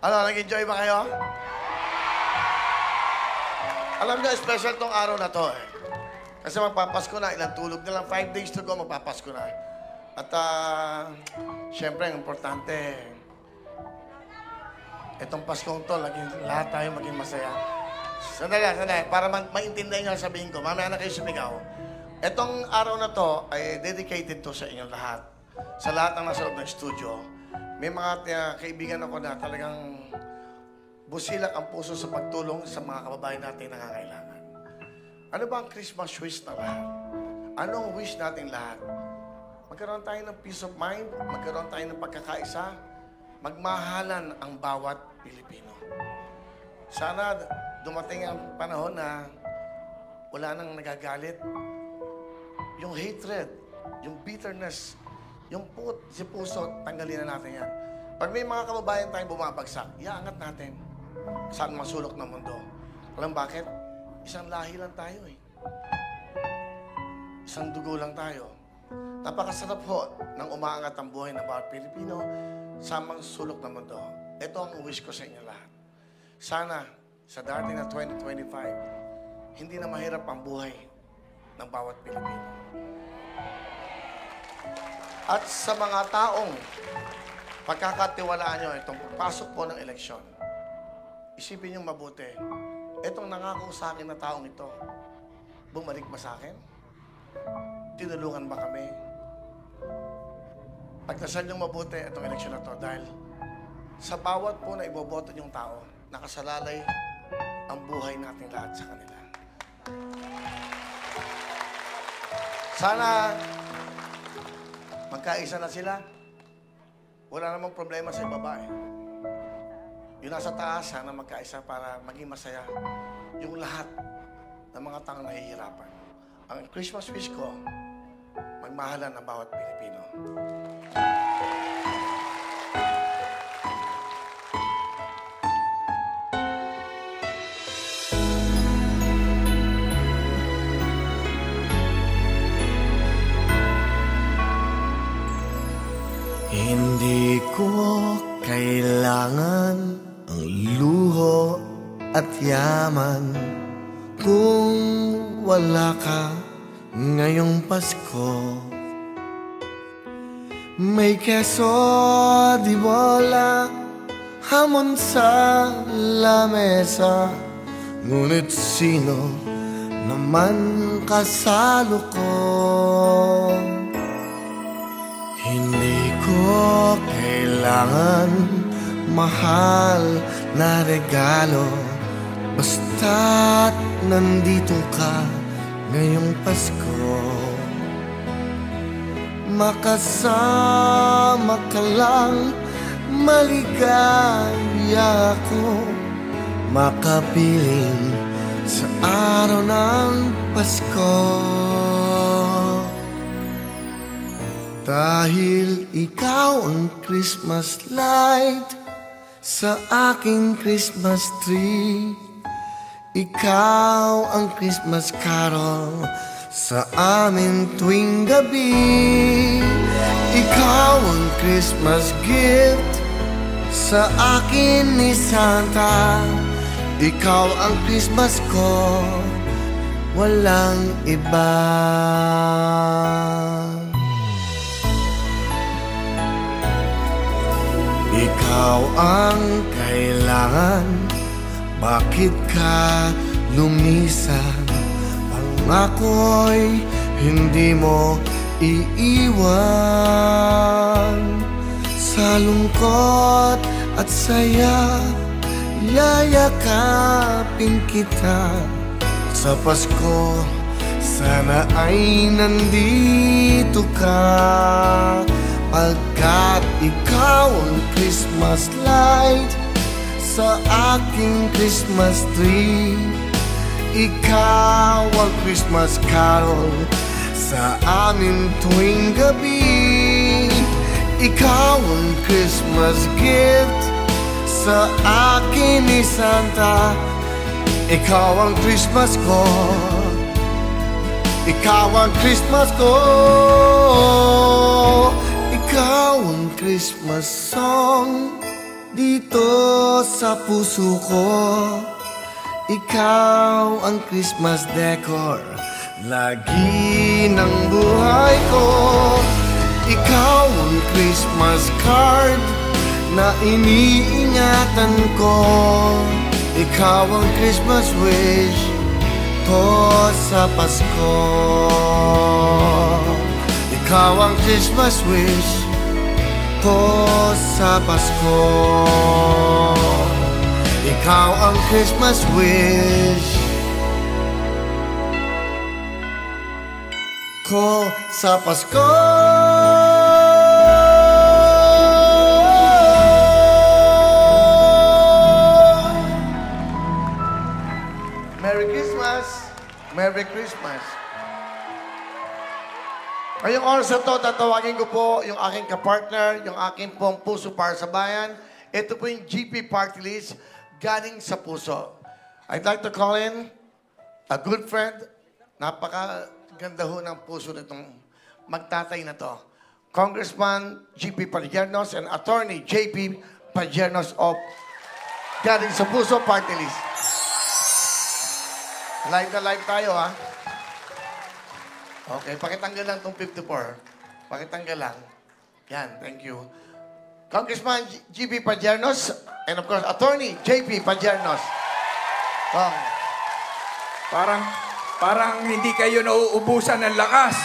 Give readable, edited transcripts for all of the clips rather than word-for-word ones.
Ano, nag-enjoy ba kayo? Alam niyo, special tong araw na to eh. Kasi magpapasko na, ilang tulog na lang, 5 days to go, magpapasko na. At syempre, ang importante, itong Paskong to, lahat tayo maging masaya. Sandali, para maintindihan nyo ang sabihin ko, mamaya na kayo sumigaw. Itong araw na to ay dedicated to sa inyong lahat. Sa lahat ng nasa loob ng studio. May mga kaibigan ako na talagang busilak ang puso sa pagtulong sa mga kababayan natin na nangangailangan. Ano ba ang Christmas wish na lahat? Anong wish natin lahat? Magkaroon tayo ng peace of mind, magkaroon tayo ng pagkakaisa, magmahalan ang bawat Pilipino. Sana dumating ang panahon na wala nang nagagalit. Yung hatred, yung bitterness, yung si puso, tanggalin na natin yan. Pag may mga kababayan tayong bumabagsak, iaangat natin. Saan masulok ng mundo? Alam bakit? Isang lahi lang tayo eh. Isang dugo lang tayo. Napakasarap ho ng umaangat ang buhay ng bawat Pilipino sa mga sulok ng mundo. Ito ang wish ko sa inyo lahat. Sana sa darating na 2025, hindi na mahirap ang buhay ng bawat Pilipino. At sa mga taong pagkakatiwalaan nyo itong pagpasok po ng eleksyon, isipin nyo mabuti, itong nangako sa akin na taong ito, bumalik ba sa akin? Tinulungan ba kami? Pagdasal nyo mabuti itong eleksyon na to dahil sa bawat po na iboboto nyong tao, nakasalalay ang buhay nating lahat sa kanila. Sana magkaisa na sila. Wala namang problema sa babae. Yung nasa taas, sana magkaisa para maging masaya yung lahat ng mga taong nahihirapan. Ang Christmas wish ko, magmahalan ang bawat Pilipino. Hindi ko kailangan ang luho at yaman kung wala ka ngayong Pasko. May keso di bola, hamon sa lamesa, ngunit sino naman kasalo ko? Hindi ko kailangan mahal na regalo, basta't nandito ka ngayong Pasko. Makasama ka lang, maligaya ako, makapiling sa araw ng Pasko. Dahil ikaw ang Christmas light sa aking Christmas tree, ikaw ang Christmas carol sa amin tuwing gabi, ikaw ang Christmas gift sa akin ni Santa, ikaw ang Christmas ko, walang iba. Ikaw ang kailangan, bakit ka lumisan? Pangako'y hindi mo iiwan. Sa lungkot at saya, yayakapin kita. Sa Pasko, sana ay nandito ka, pagkat ikaw ang Christmas light sa aking Christmas tree, ikaw ang Christmas carol sa amin tuwing gabi, ikaw ang Christmas gift sa akin ni Santa, ikaw ang Christmas ko, ikaw ang Christmas ko. Ikaw ang Christmas song dito sa puso ko. Ikaw ang Christmas decor, lagi ng buhay ko. Ikaw ang Christmas card na iniingatan ko. Ikaw ang Christmas wish ko sa Pasko. Ikaw ang Christmas wish ko sa Pasko. Ikaw ang Christmas wish ko sa Pasko. Merry Christmas! Merry Christmas! Ngayong oras na to, tatawagin ko po yung aking kapartner, yung aking pong puso para sa bayan. Ito po yung GP Party List, galing sa puso. I'd like to call in a good friend. Napakaganda ho ng puso nitong magtatay na to. Congressman GP Padiernos and Attorney JP Padiernos of galing sa puso Party List. Live na live tayo, ha? Okay, pakitanggal lang itong 54. Pakitanggal lang. Yan, thank you. Congressman GP Padiernos and of course, Attorney JP Padiernos. Kong. Parang hindi kayo nauubusan ng lakas.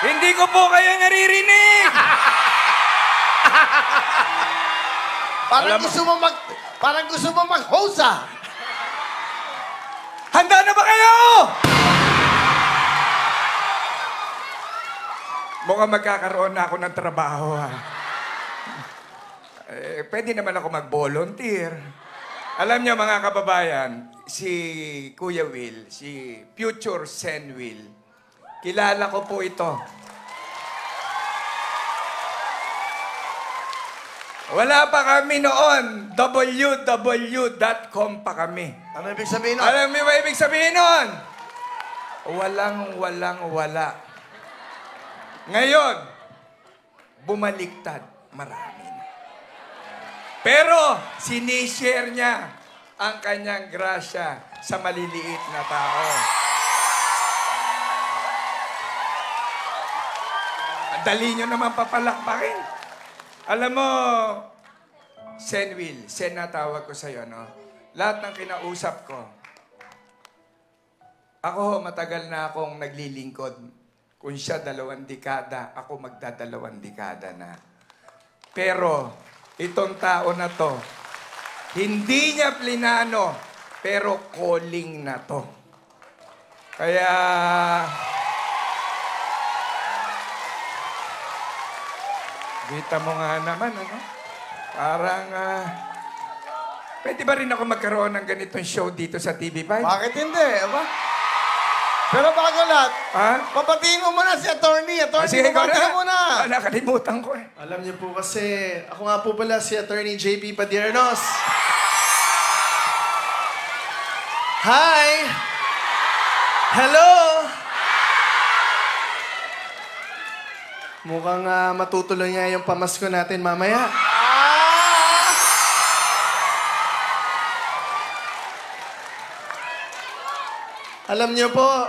Hindi ko po kayo naririnig! Parang gusto mo mag-host, ah. Handa na ba kayo? Mukhang magkakaroon na ako ng trabaho, ha. Pwede naman ako mag-volunteer. Alam niyo, mga kababayan, si Kuya Will, si Future Sen Will, kilala ko po ito. Wala pa kami noon. www.com pa kami. Ano ibig sabihin nun? Alam mo ba ibig sabihin nun? Wala. Ngayon, bumaliktad. Marami na. Pero, sinishare niya ang kanyang grasya sa maliliit na tao. Dali nyo naman papalakpakin. Alam mo, Sen Will, Sen na tawag ko sa'yo, no? Lahat ng kinausap ko, ako matagal na akong naglilingkod. Kung siya 2 dekada, ako magda2 dekada na. Pero, itong tao na to, hindi niya plinano, pero calling na to. Kaya... Kita mo nga naman, ano? Parang, pwede ba rin ako magkaroon ng ganitong show dito sa TV5? Bakit hindi? Aba? Pero bago lahat, papatiin mo muna si Attorney. Attorney, papatiin mo muna. Nakalimutan ko eh. Alam niyo po kasi, ako nga po pala si Attorney JP Padiernos. Hi! Hello! Mukhang matutuloy nga yung pamasko natin mamaya. Alam niyo po,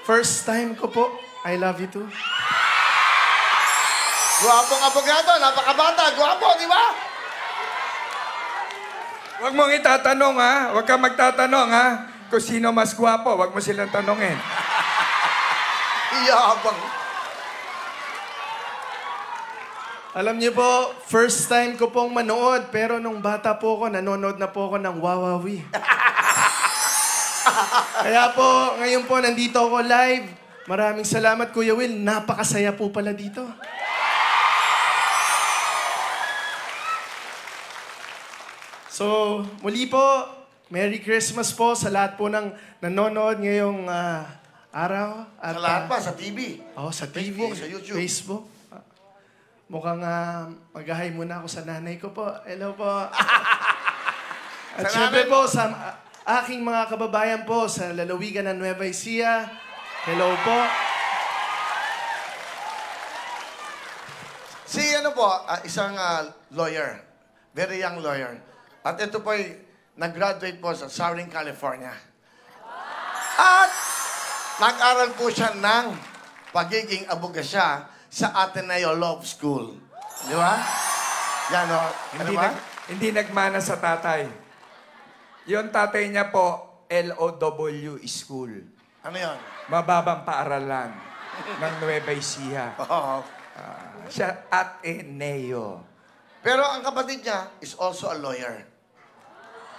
first time ko po, I love you too. Guwapong abogado, napakabata, guwapo, di ba? Huwag mong itatanong, ha? Huwag kang magtatanong, ha? Kung sino mas gwapo, huwag mo silang tanongin. Iyabang. Alam niyo po, first time ko pong manood, pero nung bata po ako, nanonood na po ako ng Wawawi. Kaya po, ngayon po, nandito ako live. Maraming salamat, Kuya Will. Napakasaya po pala dito. So, muli po, Merry Christmas po sa lahat po ng nanonood ngayong araw. At, Sa lahat pa, sa TV. Oh, sa TV. Facebook, sa YouTube. Facebook. Mukhang mag-hi muna ako sa nanay ko po. Hello po. At Sa syempre nanay po, sa aking mga kababayan po sa lalawigan ng Nueva Ecija. Hello po. Si ano po, isang lawyer. Very young lawyer. At ito po ay nag-graduate po sa Southern California. At nag-aral po siya ng pagiging abogasya sa Ateneo Law School. Di ba? Yan o. Ano ba? Hindi nagmana sa tatay. Yung tatay niya po, LOW School. Ano yun? Mababang paaralan ng Nueva Ecija. Oo. Siya Ateneo. Pero ang kapatid niya is also a lawyer.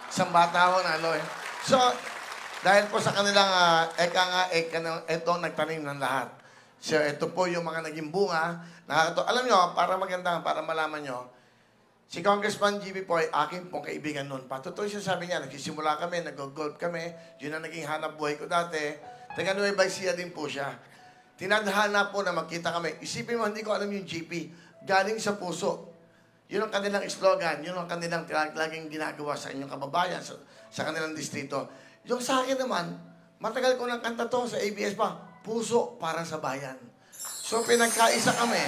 Isang bata ho na lawyer. So, dahil po sa kanilang ito nagtanim ng lahat. So, ito po yung mga naging bunga. Alam nyo, para maganda, para malaman nyo, si Congressman GB po ay akin pong kaibigan noon. Patuloy siya sabi niya, nagsisimula kami, nag-golf kami, yun ang naging hanap buhay ko dati. Taga Nueva Ecija din po siya. Tinadhana po na magkita kami. Isipin mo, hindi ko alam yung GP. Galing sa puso. Yun ang kanilang slogan, yun ang kanilang laging ginagawa sa inyong kababayan, sa kanilang distrito. Yung sa akin naman, matagal ko ng kanta to sa ABS pa, puso para sa bayan. So pinagkaisa kami,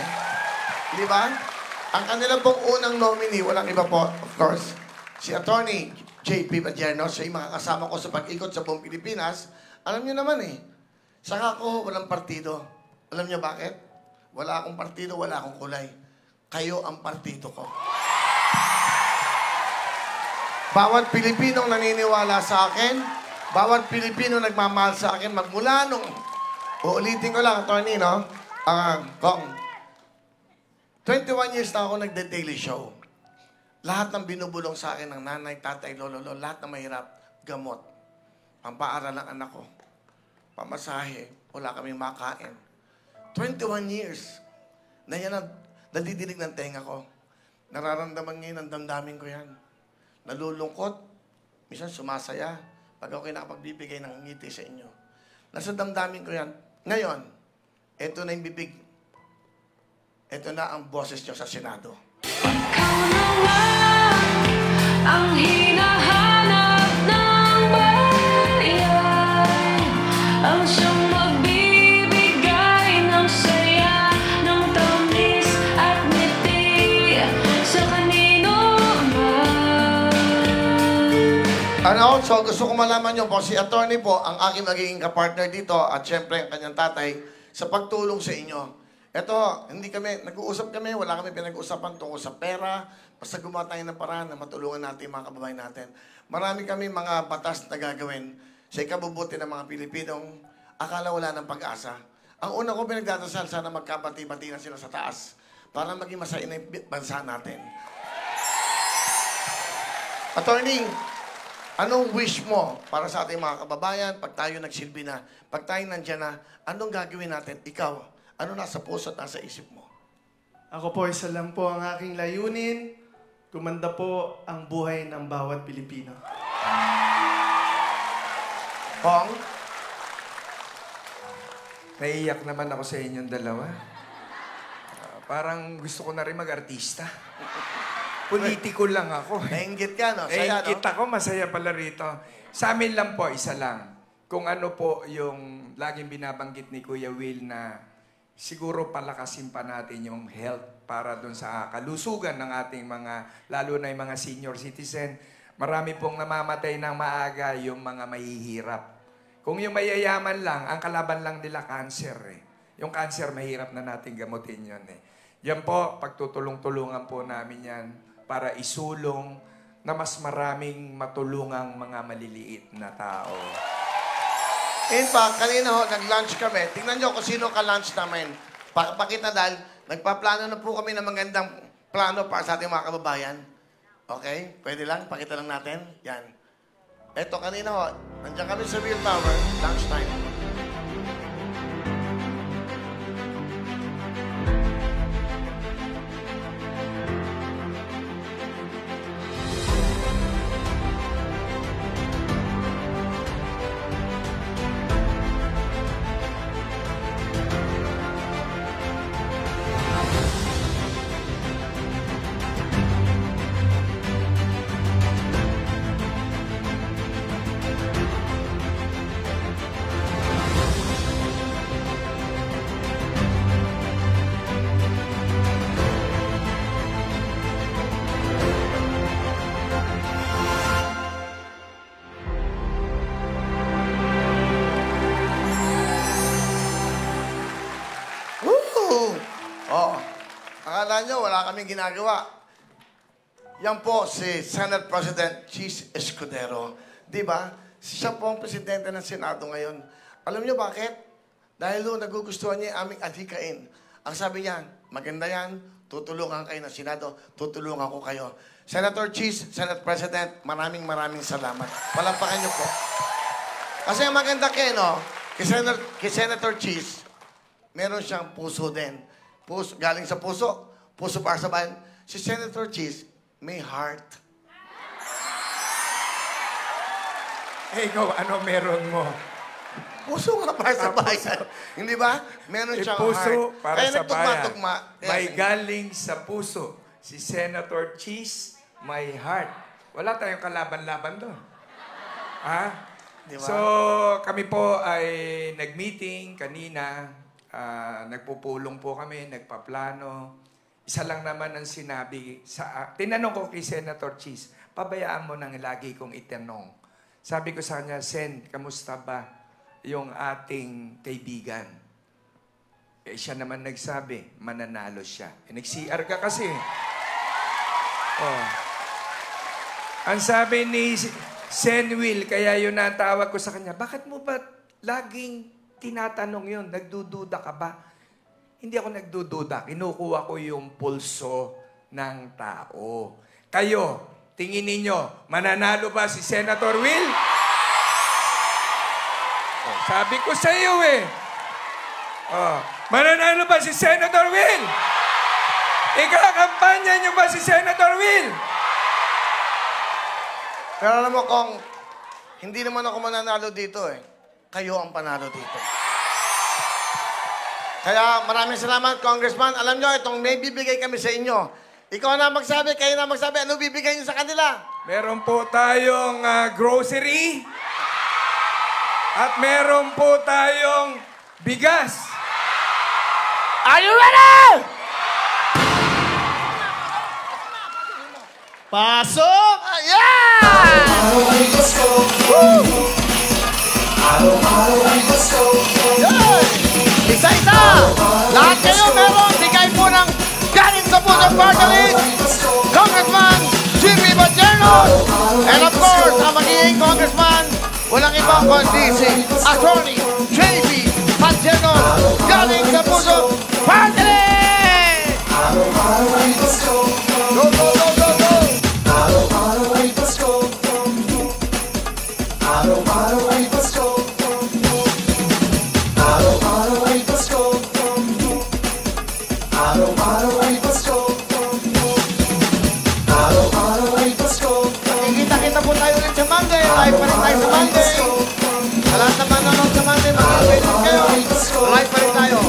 di ba? Ang kanilang pong unang nominee, walang iba po, of course, si Attorney J.P. Padierno, siya yung mga kasama ko sa pag-ikot sa buong Pilipinas. Alam niyo naman saka ako walang partido. Alam niyo bakit? Wala akong partido, wala akong kulay. Kayo ang partido ko. Bawat Pilipinong naniniwala sa akin, bawat Pilipino nagmamahal sa akin, magmula nung, uulitin ko lang, Attorney, no? Kong, 21 years na ako nagde-daily show. Lahat ng binubulong sa akin ng nanay, tatay, lolo, lahat ng mahirap, gamot. Pampaaral ng anak ko. Pamasahe, wala kaming makain. 21 years. Na yan ang nadidinig ng tenga ko. Nararamdaman ngayon ang damdamin ko yan. Nalulungkot. Minsan sumasaya. Pag ako nakapagbibigay ng ngiti sa inyo. Nasa damdamin ko yan. Ngayon, eto na yung bibig. Eto na ang boses nyo sa Senado. Ikaw naman ang hinahanap ng bayan, ang siyang magbibigay ng saya, ng tamis at ngiti sa kanino man. So gusto ko malaman nyo po, si attorney po, ang aking magiging kapartner dito at syempre ang kanyang tatay sa pagtulong sa inyo. Ito, hindi kami, nag-uusap kami, wala kami pinag-uusapan tungkol sa pera, basta gumawa tayo ng paraan na matulungan natin mga kababayan natin. Marami kami mga batas na gagawin sa ikabubuti ng mga Pilipinong akala wala ng pag-asa. Ang una ko pinagdadasal, sana magkabati-bati na sila sa taas para maging masaya na yung bansa natin. Attorney, anong wish mo para sa ating mga kababayan pag tayo nagsilbi na, pag tayo nandiyan na, anong gagawin natin? Ikaw, ano nasa puso at nasa isip mo? Ako po, isa lang po ang aking layunin. Gumanda po ang buhay ng bawat Pilipino. Pong? Naiiyak naman ako sa inyong dalawa. Parang gusto ko na rin mag-artista. Politiko lang ako. Nainggit ka, no? Saya, Nainggit no? ako, masaya pala rito. Sa amin lang po, isa lang. Kung ano po yung laging binabanggit ni Kuya Will na siguro palakasin pa natin yung health para doon sa kalusugan ng ating mga, lalo na yung mga senior citizen. Marami pong namamatay ng maaga yung mga mahihirap. Kung yung mayayaman lang, ang kalaban lang nila cancer Yung cancer, mahirap na natin gamutin yun Yan po, pagtutulong-tulungan po namin yan para isulong na mas maraming matulungang mga maliliit na tao. In fact, kanina ho, nag-lunch kami. Tingnan nyo kung sino ka-lunch namin. Pakita dahil nagpaplano na po kami ng magandang plano para sa ating mga kababayan. Okay? Pwede lang? Pakita lang natin. Yan. Eto, kanina ho, nandiyan kami sa Real Tower, lunch time. akala nyo, wala kaming ginagawa. Yan po si Senate President Cheese Escudero. Di ba? Siya po ang presidente ng Senado ngayon. Alam nyo bakit? Dahil doon nagugustuhan niya ang aming adhikain. Ang sabi niya, maganda yan, tutulungan kayo ng Senado, tutulungan ko kayo. Senator Cheese, Senate President, maraming salamat. Palampakan niyo po. Kasi ang maganda kay Senator Cheese, meron siyang puso din. Galing sa puso para sa bayan. Si Senator Cheese, may heart. Ikaw, ano meron mo? Puso nga para sa bayan. Hindi ba? Meron siyang Puso heart. para Kaya sa bayan. nagtugma-tugma. May galing sa puso. Si Senator Cheese, may heart. Wala tayong kalaban-laban doon. Ha? Di ba? So, kami po ay nag-meeting kanina. Nagpupulong po kami, nagpaplano. Isa lang naman ang sinabi. Tinanong ko kay Senator Cheese, pabayaan mo nang lagi kong itanong. Sabi ko sa kanya, Sen, kamusta ba yung ating kaibigan? Siya naman nagsabi, mananalo siya. Nag-CR ka kasi. Oh. Ang sabi ni Sen Will, kaya yun ang tawag ko sa kanya, bakit mo ba laging tinatanong yun? Nagdududa ka ba? Hindi ako nagdududa. Kinukuha ko yung pulso ng tao. Kayo, tingin ninyo, mananalo ba si Senator Will? Oh, sabi ko sa iyo eh. Oh, mananalo ba si Senator Will? Ikakampanya niyo ba si Senator Will? Pero alam mo kung hindi naman ako mananalo dito kayo ang panalo dito. Kaya maraming salamat, Congressman. Alam nyo, itong may bibigay kami sa inyo. Ikaw na magsabi, kayo na magsabi, ano bibigay nyo sa kanila? Meron po tayong grocery. At meron po tayong bigas. Are you ready? Pasok! Yeah! Isa-isa! Lahat kayo meron bigay po ng galing sa pusong party list, Congressman Jimmy Bajernos, and of course, ang magiging Congressman, walang ibang kundi si Attorney J.B. Bajernos, galing sa pusong party list! Go, go, go, go, go! Kita po tayo ulit sa Monday. Live pa rin tayo sa Monday. Sa lahat naman naman sa Monday, mag-invite kayo. Live pa rin tayo.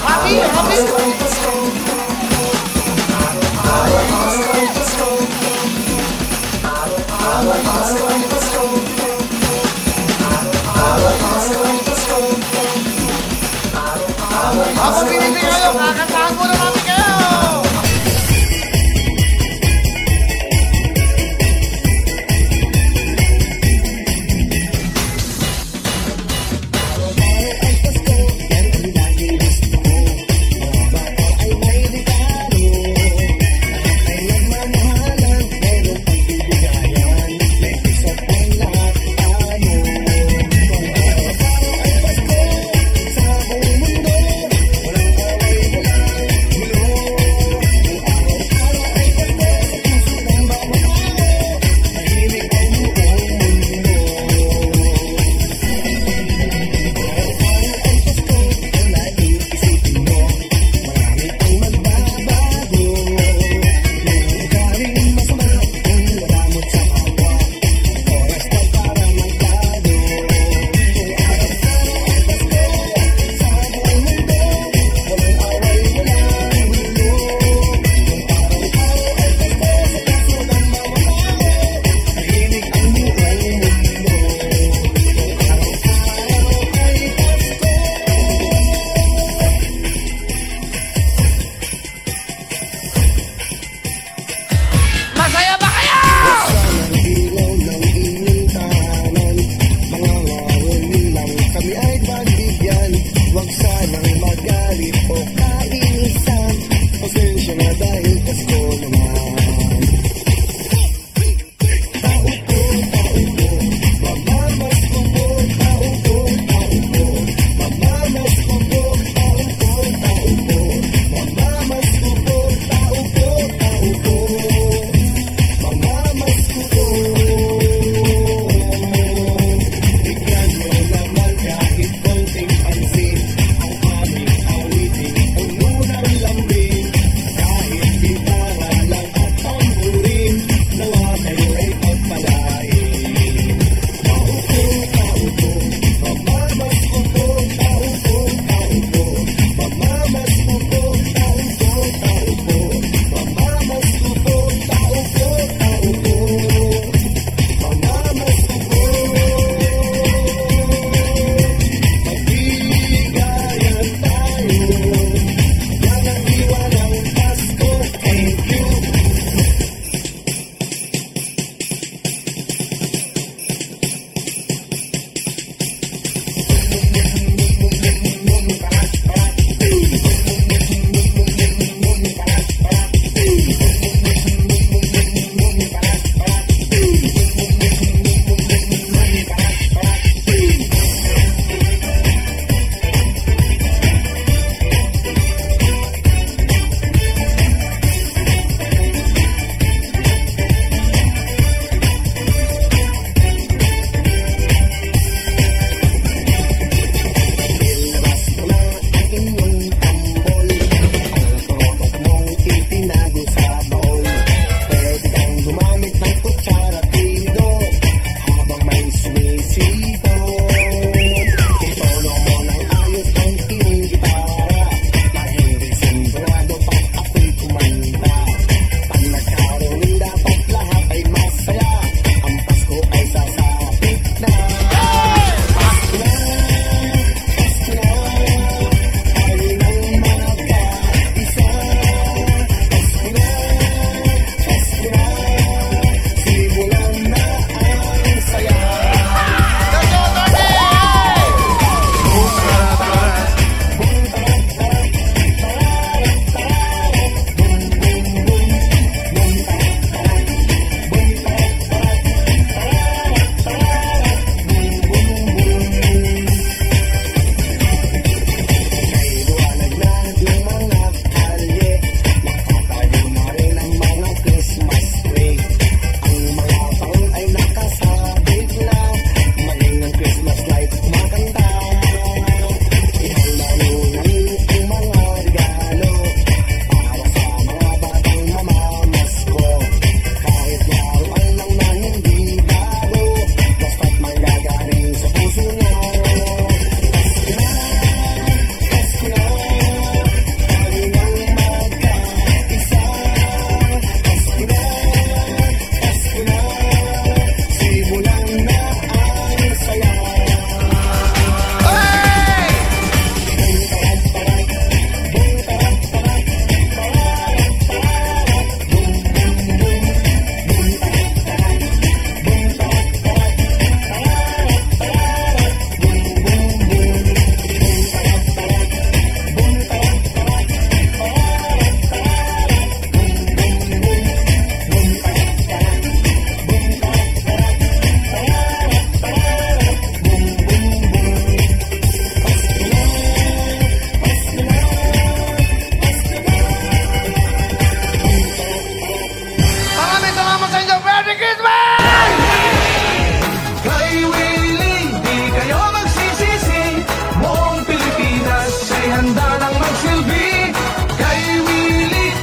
Happy! Happy! Habang binibigay kayo, kakantahan ko na namin kayo!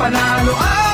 Panalo ang